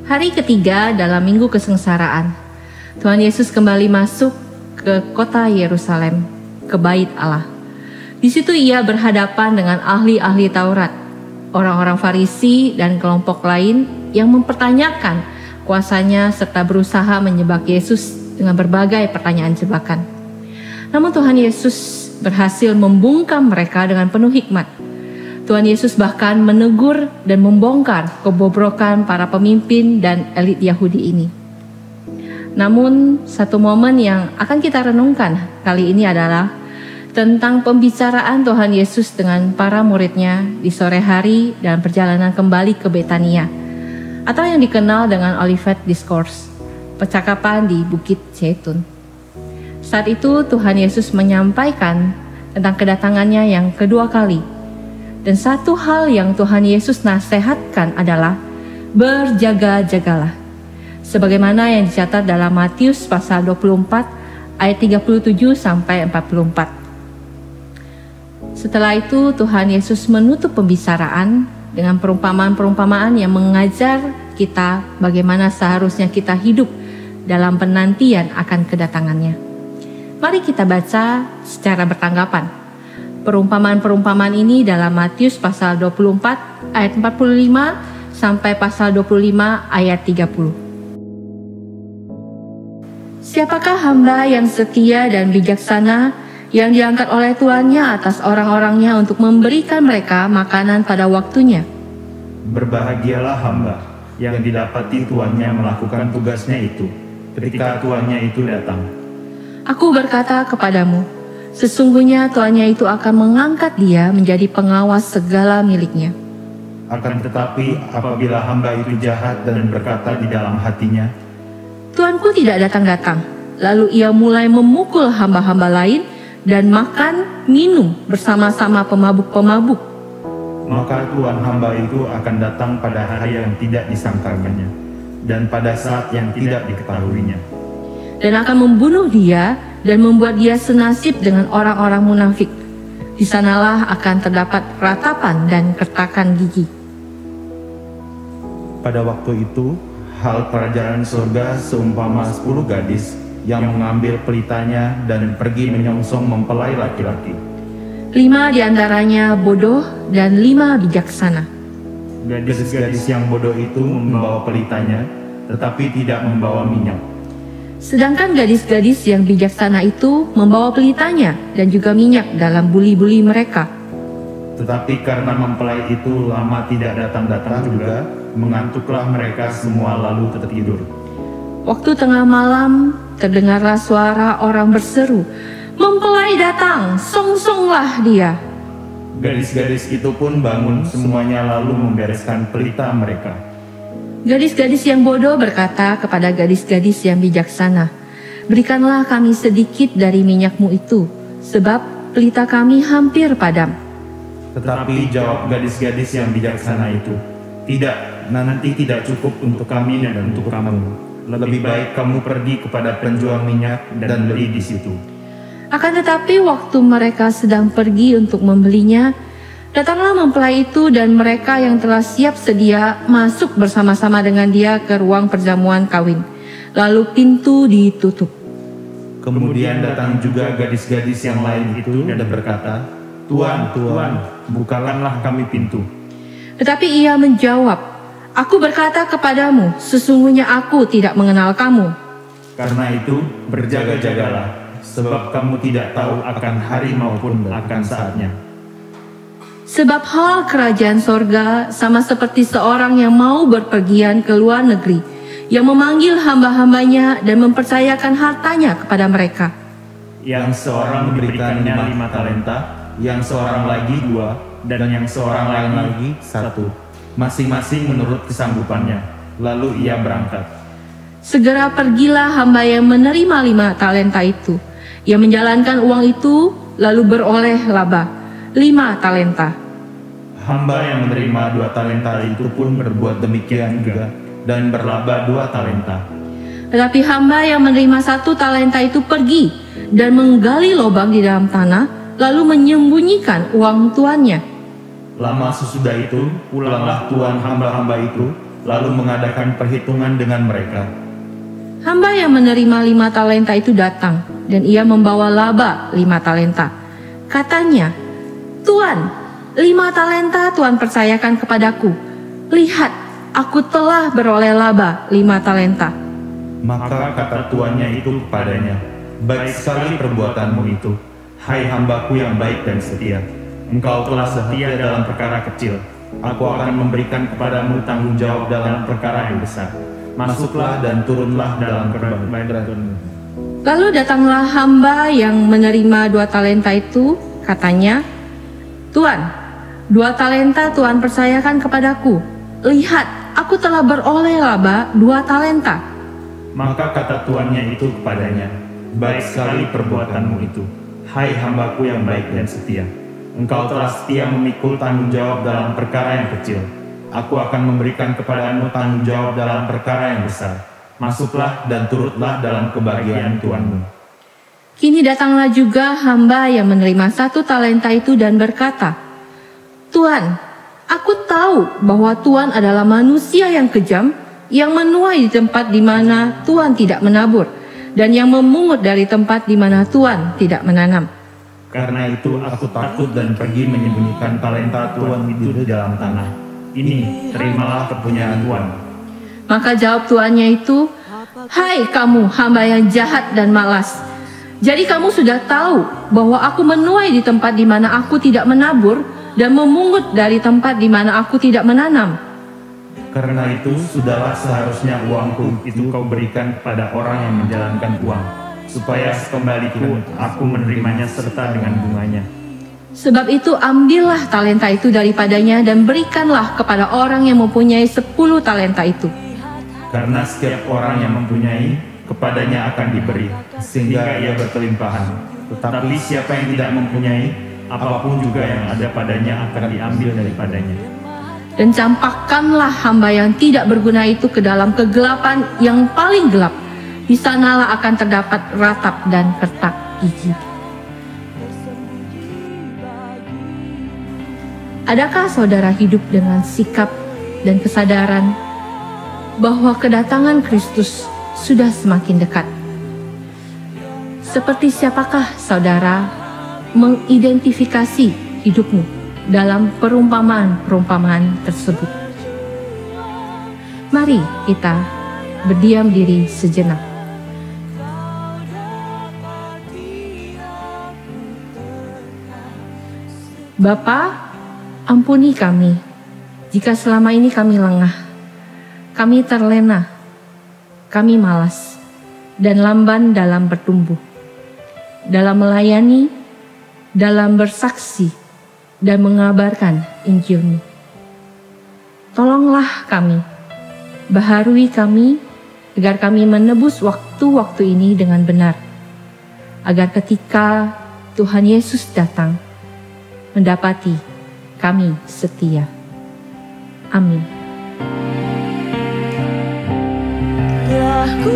Hari ketiga dalam minggu kesengsaraan, Tuhan Yesus kembali masuk ke kota Yerusalem, ke bait Allah. Di situ ia berhadapan dengan ahli-ahli Taurat, orang-orang Farisi dan kelompok lain yang mempertanyakan kuasanya serta berusaha menjebak Yesus dengan berbagai pertanyaan jebakan. Namun Tuhan Yesus berhasil membungkam mereka dengan penuh hikmat. Tuhan Yesus bahkan menegur dan membongkar kebobrokan para pemimpin dan elit Yahudi ini. Namun satu momen yang akan kita renungkan kali ini adalah tentang pembicaraan Tuhan Yesus dengan para muridnya di sore hari dalam perjalanan kembali ke Betania, atau yang dikenal dengan Olivet Discourse, percakapan di Bukit Zaitun. Saat itu Tuhan Yesus menyampaikan tentang kedatangannya yang kedua kali. Dan satu hal yang Tuhan Yesus nasihatkan adalah berjaga-jagalah. Sebagaimana yang dicatat dalam Matius pasal 24 ayat 37 sampai 44. Setelah itu Tuhan Yesus menutup pembicaraan dengan perumpamaan-perumpamaan yang mengajar kita bagaimana seharusnya kita hidup dalam penantian akan kedatangannya. Mari kita baca secara bertanggapan. Perumpamaan-perumpamaan ini dalam Matius pasal 24 ayat 45 sampai pasal 25 ayat 30. Siapakah hamba yang setia dan bijaksana yang diangkat oleh tuannya atas orang-orangnya untuk memberikan mereka makanan pada waktunya? Berbahagialah hamba yang didapati tuannya melakukan tugasnya itu ketika tuannya itu datang. Aku berkata kepadamu, sesungguhnya tuannya itu akan mengangkat dia menjadi pengawas segala miliknya. Akan tetapi apabila hamba itu jahat dan berkata di dalam hatinya, Tuanku tidak datang-datang, lalu ia mulai memukul hamba-hamba lain dan makan, minum bersama-sama pemabuk-pemabuk, maka tuan hamba itu akan datang pada hari yang tidak disangkakannya dan pada saat yang tidak diketahuinya, dan akan membunuh dia dan membuat dia senasib dengan orang-orang munafik. Di sanalah akan terdapat ratapan dan kertakan gigi. Pada waktu itu, hal kerajaan surga seumpama 10 gadis yang mengambil pelitanya dan pergi menyongsong mempelai laki-laki. 5 diantaranya bodoh dan 5 bijaksana. Gadis-gadis yang bodoh itu membawa pelitanya, tetapi tidak membawa minyak. Sedangkan gadis-gadis yang bijaksana itu membawa pelitanya dan juga minyak dalam buli-buli mereka. Tetapi karena mempelai itu lama tidak datang-datang juga, mengantuklah mereka semua lalu tertidur. Waktu tengah malam terdengarlah suara orang berseru, "Mempelai datang, songsonglah dia." Gadis-gadis itu pun bangun semuanya lalu membereskan pelita mereka. Gadis-gadis yang bodoh berkata kepada gadis-gadis yang bijaksana, "Berikanlah kami sedikit dari minyakmu itu, sebab pelita kami hampir padam." Tetapi jawab gadis-gadis yang bijaksana itu, "Tidak, nanti tidak cukup untuk kami dan untuk kamu. Lebih baik kamu pergi kepada penjual minyak dan beli di situ." Akan tetapi waktu mereka sedang pergi untuk membelinya, datanglah mempelai itu dan mereka yang telah siap sedia masuk bersama-sama dengan dia ke ruang perjamuan kawin. Lalu pintu ditutup. Kemudian datang juga gadis-gadis yang lain itu dan berkata, "Tuan, Tuan, bukakanlah kami pintu." Tetapi ia menjawab, "Aku berkata kepadamu, sesungguhnya aku tidak mengenal kamu." Karena itu, berjaga-jagalah, sebab kamu tidak tahu akan hari maupun akan saatnya. Sebab hal kerajaan sorga sama seperti seorang yang mau berpergian ke luar negeri, yang memanggil hamba-hambanya dan mempercayakan hartanya kepada mereka. Yang seorang memberikannya 5 talenta, yang seorang lagi 2, dan yang seorang lain lagi 1, masing-masing menurut kesanggupannya. Lalu ia berangkat. Segera pergilah hamba yang menerima 5 talenta itu. Ia menjalankan uang itu, lalu beroleh laba 5 talenta. Hamba yang menerima 2 talenta itu pun berbuat demikian juga, dan berlaba 2 talenta. Tetapi hamba yang menerima 1 talenta itu pergi dan menggali lubang di dalam tanah, lalu menyembunyikan uang tuannya. Lama sesudah itu, pulanglah tuan hamba-hamba itu, lalu mengadakan perhitungan dengan mereka. Hamba yang menerima 5 talenta itu datang, dan ia membawa laba 5 talenta. Katanya, "Tuan, 5 talenta Tuan percayakan kepadaku. Lihat, aku telah beroleh laba 5 talenta." Maka kata tuannya itu kepadanya, "Baik sekali perbuatanmu itu, hai hambaku yang baik dan setia. Engkau telah setia dalam perkara kecil. Aku akan memberikan kepadamu tanggung jawab dalam perkara yang besar. Masuklah dan turunlah dalam kebaikan." Lalu datanglah hamba yang menerima 2 talenta itu, katanya, "Tuan, 2 talenta Tuan percayakan kepadaku. Lihat, aku telah beroleh laba 2 talenta." Maka kata tuannya itu kepadanya, "Baik sekali perbuatanmu itu, hai hambaku yang baik dan setia. Engkau telah setia memikul tanggung jawab dalam perkara yang kecil. Aku akan memberikan kepadamu tanggung jawab dalam perkara yang besar. Masuklah dan turutlah dalam kebahagiaan Tuanmu." Kini datanglah juga hamba yang menerima 1 talenta itu dan berkata, "Tuan, aku tahu bahwa Tuan adalah manusia yang kejam, yang menuai di tempat di mana Tuan tidak menabur, dan yang memungut dari tempat di mana Tuan tidak menanam. Karena itu aku takut dan pergi menyembunyikan talenta Tuan itu di dalam tanah. Ini, terimalah kepunyaan Tuan." Maka jawab tuannya itu, "Hai kamu hamba yang jahat dan malas. Jadi kamu sudah tahu bahwa aku menuai di tempat di mana aku tidak menabur dan memungut dari tempat di mana aku tidak menanam. Karena itu, sudahlah seharusnya uangku itu kau berikan kepada orang yang menjalankan uang, supaya sekembaliku aku menerimanya serta dengan bunganya. Sebab itu ambillah talenta itu daripadanya dan berikanlah kepada orang yang mempunyai 10 talenta itu. Karena setiap orang yang mempunyai, kepadanya akan diberi, sehingga ia berkelimpahan. Tetapi siapa yang tidak mempunyai, apapun juga yang ada padanya akan diambil daripadanya." Dan campakkanlah hamba yang tidak berguna itu ke dalam kegelapan yang paling gelap. Di sanalah akan terdapat ratap dan kertak gigi. Adakah saudara hidup dengan sikap dan kesadaran bahwa kedatangan Kristus sudah semakin dekat? Seperti siapakah saudara mengidentifikasi hidupmu dalam perumpamaan-perumpamaan tersebut? Mari kita berdiam diri sejenak. Bapa, ampuni kami jika selama ini kami lengah, kami terlena, kami malas, dan lamban dalam bertumbuh, dalam melayani, dalam bersaksi, dan mengabarkan Injil-Mu. Tolonglah kami, baharui kami, agar kami menebus waktu-waktu ini dengan benar, agar ketika Tuhan Yesus datang, mendapati kami setia. Amin. Telah ku